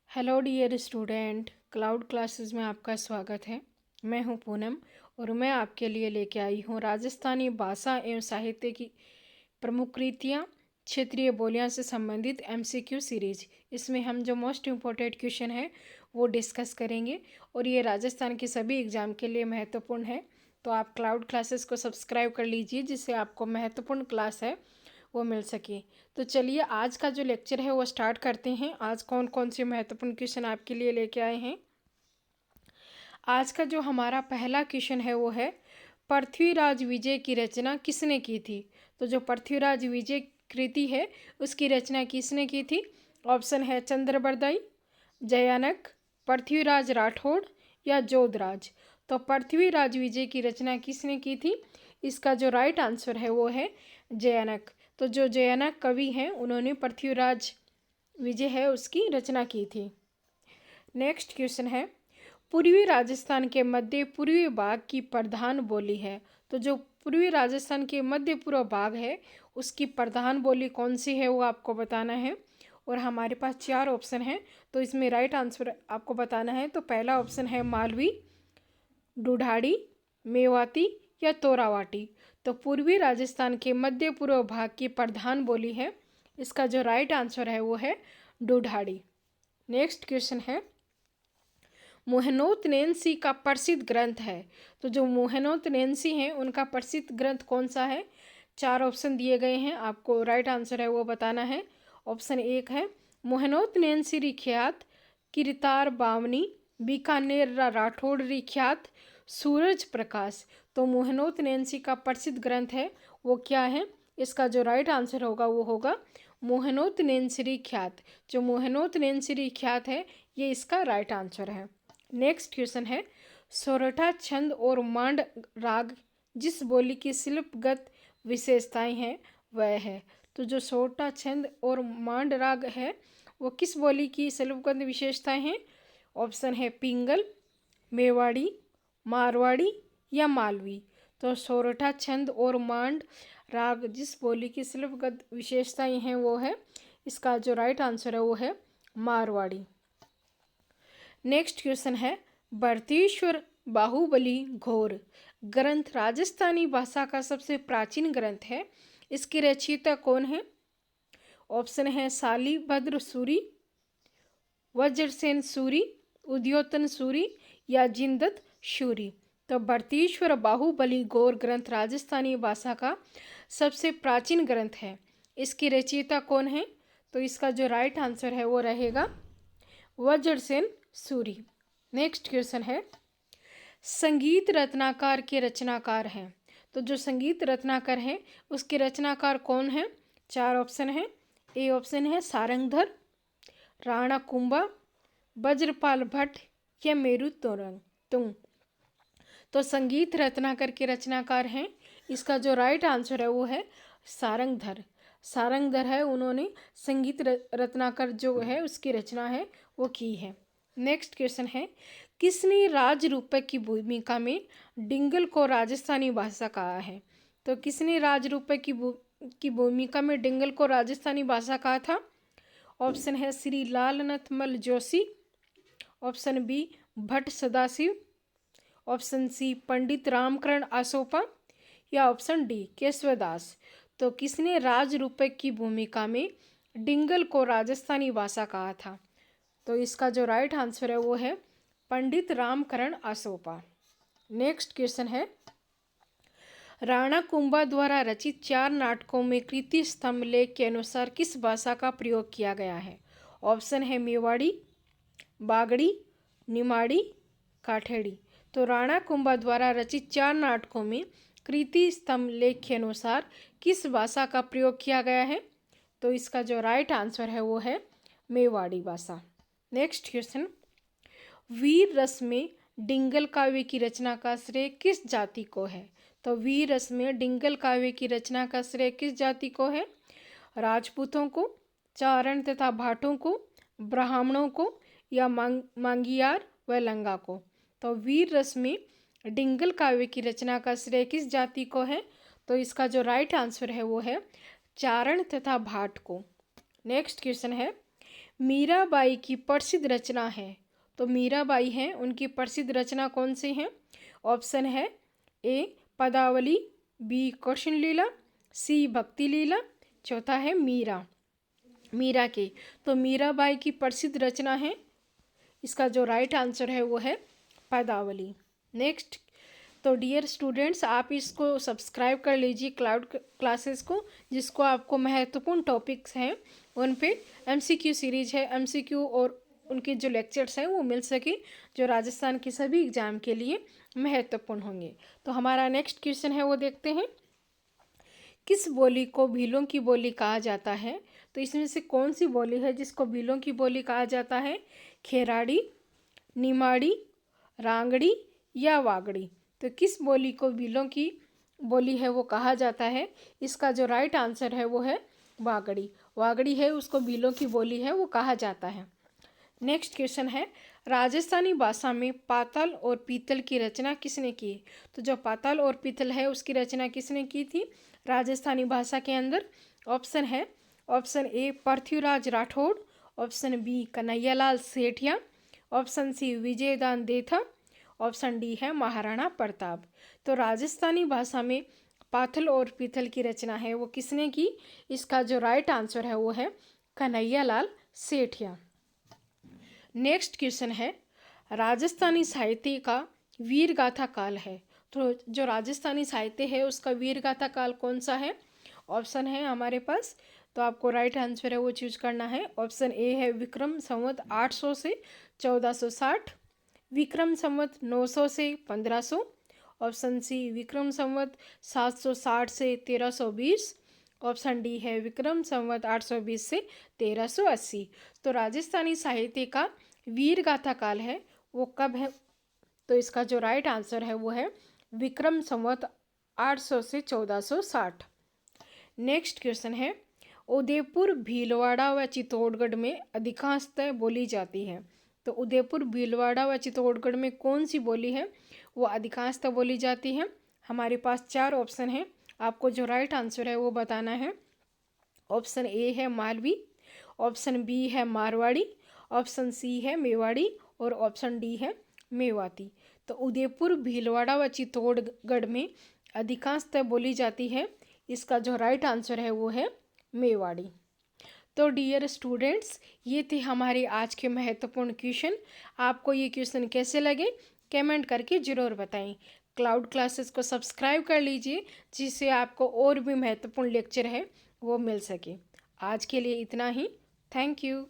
Hello dear student, cloud classes में आपका स्वागत है। मैं हूं पूनम और मैं आपके लिए लेके आई हूं राजस्थानी भाषा एवं साहित्य की प्रमुख कृतियां, क्षेत्रीय बोलियां से संबंधित एमसीक्यू सीरीज। इसमें हम जो मोस्ट इम्पोर्टेंट क्वेश्चन है वो डिस्कस करेंगे और ये राजस्थान के सभी एग्ज़ाम के लिए महत्वपूर्ण है। तो आप क्लाउड क्लासेस को सब्सक्राइब कर लीजिए जिससे आपको महत्वपूर्ण क्लास है वो मिल सके। तो चलिए आज का जो लेक्चर है वो स्टार्ट करते हैं। आज कौन कौन से महत्वपूर्ण क्वेश्चन आपके लिए लेके आए हैं। आज का जो हमारा पहला क्वेश्चन है वो है पृथ्वीराज विजय की रचना किसने की थी। तो जो पृथ्वीराज विजय कृति है उसकी रचना किसने की थी। ऑप्शन है चंद्रबरदाई, जयानक, पृथ्वीराज राठौड़ या जोधराज। तो पृथ्वीराज विजय की रचना किसने की थी। इसका जो राइट आंसर है वो है जयानक। तो जो जयानक कवि हैं उन्होंने पृथ्वीराज विजय है उसकी रचना की थी। नेक्स्ट क्वेश्चन है पूर्वी राजस्थान के मध्य पूर्वी भाग की प्रधान बोली है। तो जो पूर्वी राजस्थान के मध्य पूर्व भाग है उसकी प्रधान बोली कौन सी है वो आपको बताना है। और हमारे पास 4 ऑप्शन हैं तो इसमें राइट आंसर आपको बताना है। तो पहला ऑप्शन है मालवी, ढूढ़ाड़ी, मेवाती या तोरावाटी। तो पूर्वी राजस्थान के मध्य पूर्व भाग की प्रधान बोली है। इसका जो राइट आंसर है वो है ढूढ़ाड़ी। नेक्स्ट क्वेश्चन है मोहनोत नैंसी का प्रसिद्ध ग्रंथ है। तो जो मोहनोत नैंसी हैं उनका प्रसिद्ध ग्रंथ कौन सा है। 4 ऑप्शन दिए गए हैं, आपको राइट आंसर है वो बताना है। ऑप्शन 1 है मोहनोत नैंसी रिख्यात किरतार बावनी, बीकानेर राठौड़ रिख्यात सूरज प्रकाश। तो मोहनोत नैंसी का प्रसिद्ध ग्रंथ है वो क्या है। इसका जो राइट आंसर होगा वो होगा मोहनोत नैंसी ख्यात। जो मोहनोत नैंसी ख्यात है ये इसका राइट आंसर है। नेक्स्ट क्वेश्चन है सोरठा छंद और मांड राग जिस बोली की शिल्पगत विशेषताएं हैं वह है। तो जो सोरठा छंद और मांड राग है वो किस बोली की शिल्पगत विशेषताएं हैं। ऑप्शन है पिंगल, मेवाड़ी, मारवाड़ी या मालवी। तो सोरठा छंद और मांड राग जिस बोली की शिल्पगत विशेषताएं हैं वो है, इसका जो राइट आंसर है वो है मारवाड़ी। नेक्स्ट क्वेश्चन है भरतेश्वर बाहुबली घोर ग्रंथ राजस्थानी भाषा का सबसे प्राचीन ग्रंथ है। इसके रचयिता कौन है। ऑप्शन है शालीभद्र सूरी, वज्रसेन सूरी, उद्योतन सूरी या जिंदत सूरी। तो भरतेश्वर बाहुबली घोर ग्रंथ राजस्थानी भाषा का सबसे प्राचीन ग्रंथ है। इसकी रचयिता कौन है। तो इसका जो राइट आंसर है वो रहेगा वज्रसेन सूरी। नेक्स्ट क्वेश्चन है संगीत रत्नाकर के रचनाकार हैं। तो जो संगीत रत्नाकर हैं उसके रचनाकार कौन हैं। 4 ऑप्शन है। ए ऑप्शन है सारंगधर, राणा कुंभा, वज्रपाल भट्ट या मेरु तुंग। तो संगीत रत्नाकर के रचनाकार हैं, इसका जो राइट आंसर है वो है सारंगधर। सारंगधर है उन्होंने संगीत रत्नाकर जो है उसकी रचना है वो की है। नेक्स्ट क्वेश्चन है किसने राज रूपक की भूमिका में डिंगल को राजस्थानी भाषा कहा है। तो किसने राज रूपक की भूमिका में डिंगल को राजस्थानी भाषा कहा था। ऑप्शन है Shri Lalnathmal Joshi, option B Bhatt Sadashiv, option C Pandit Ramkaran Asopa या ऑप्शन डी केशवदास। तो किसने राज रूपक की भूमिका में डिंगल को राजस्थानी भाषा कहा था। तो इसका जो राइट आंसर है वो है पंडित रामकरण आसोपा। नेक्स्ट क्वेश्चन है राणा कुंभा द्वारा रचित 4 नाटकों में कृति स्तंभ लेख के अनुसार किस भाषा का प्रयोग किया गया है। ऑप्शन है मेवाड़ी, बागड़ी, निमाड़ी, काठेड़ी। तो राणा कुंभा द्वारा रचित 4 नाटकों में कृति स्तंभ लेख के अनुसार किस भाषा का प्रयोग किया गया है। तो इसका जो राइट आंसर है वो है मेवाड़ी भाषा। नेक्स्ट क्वेश्चन वीर रस में डिंगल काव्य की रचना का श्रेय किस जाति को है। तो वीर रस में डिंगल काव्य की रचना का श्रेय किस जाति को है। राजपूतों को, चारण तथा भाटों को, ब्राह्मणों को या मांगियार व लंगा को। तो वीर रस में डिंगल काव्य की रचना का श्रेय किस जाति को है। तो इसका जो राइट आंसर है वो है चारण तथा भाट को। नेक्स्ट क्वेश्चन है मीराबाई की प्रसिद्ध रचना है। तो मीराबाई हैं, उनकी प्रसिद्ध रचना कौन सी हैं? ऑप्शन है ए पदावली, बी कृष्ण लीला, सी भक्ति लीला, चौथा है मीरा। मीरा के, तो मीराबाई की प्रसिद्ध रचना है, इसका जो राइट आंसर है वो है पदावली। नेक्स्ट, तो डियर स्टूडेंट्स, आप इसको सब्सक्राइब कर लीजिए क्लाउड क्लासेस को, जिसको आपको महत्वपूर्ण टॉपिक्स हैं उन पे एमसीक्यू सीरीज है, एमसीक्यू और उनके जो लेक्चर्स हैं वो मिल सके, जो राजस्थान के सभी एग्जाम के लिए महत्वपूर्ण होंगे। तो हमारा नेक्स्ट क्वेश्चन है वो देखते हैं। किस बोली को भीलों की बोली कहा जाता है? तो इसमें से कौन सी बोली है जिसको भीलों की बोली कहा जाता है? खेराड़ी, निमाड़ी, रांगड़ी या वागड़ी? तो किस बोली को भीलों की बोली है वो कहा जाता है? इसका जो राइट आंसर है वो है वागड़ी। वागड़ी है उसको भीलों की बोली है वो कहा जाता है। नेक्स्ट क्वेश्चन है, राजस्थानी भाषा में पाताल और पीतल की रचना किसने की? तो जो पाताल और पीतल है उसकी रचना किसने की थी राजस्थानी भाषा के अंदर? ऑप्शन है, option A Prithviraj Rathore, option B Kanhaiyalal Sethia, option C Vijaydan Detha, option D है महाराणा प्रताप। तो राजस्थानी भाषा में पाथल और पीतल की रचना है वो किसने की? इसका जो राइट आंसर है वो है कन्हैयालाल सेठिया। नेक्स्ट क्वेश्चन है, राजस्थानी साहित्य का वीर गाथा काल है। तो जो राजस्थानी साहित्य है उसका वीर गाथा काल कौन सा है? ऑप्शन है हमारे पास, तो आपको राइट आंसर है वो चूज करना है। ऑप्शन ए है विक्रम संवत 800 से 1460, विक्रम संवत 900 से 1500, ऑप्शन सी विक्रम संवत 760 से 1320, ऑप्शन डी है विक्रम संवत 820 से 1380। तो राजस्थानी साहित्य का वीर गाथा काल है वो कब है? तो इसका जो राइट आंसर है वो है विक्रम संवत 800 से 1460। नेक्स्ट क्वेश्चन है, उदयपुर, भीलवाड़ा व चित्तौड़गढ़ में अधिकांशतः बोली जाती है। तो उदयपुर, भीलवाड़ा व चित्तौड़गढ़ में कौन सी बोली है वो अधिकांशतः बोली जाती है? हमारे पास 4 ऑप्शन है, आपको जो राइट आंसर है वो बताना है। ऑप्शन ए है मालवी, ऑप्शन बी है मारवाड़ी, ऑप्शन सी है मेवाड़ी और ऑप्शन डी है मेवाती। तो उदयपुर, भीलवाड़ा व चित्तौड़गढ़ में अधिकांशतः बोली जाती है, इसका जो राइट आंसर है वो है मेवाड़ी। तो डियर स्टूडेंट्स, ये थे हमारे आज के महत्वपूर्ण क्वेश्चन। आपको ये क्वेश्चन कैसे लगे कमेंट करके ज़रूर बताएं। क्लाउड क्लासेस को सब्सक्राइब कर लीजिए, जिससे आपको और भी महत्वपूर्ण लेक्चर है वो मिल सके। आज के लिए इतना ही। Thank you.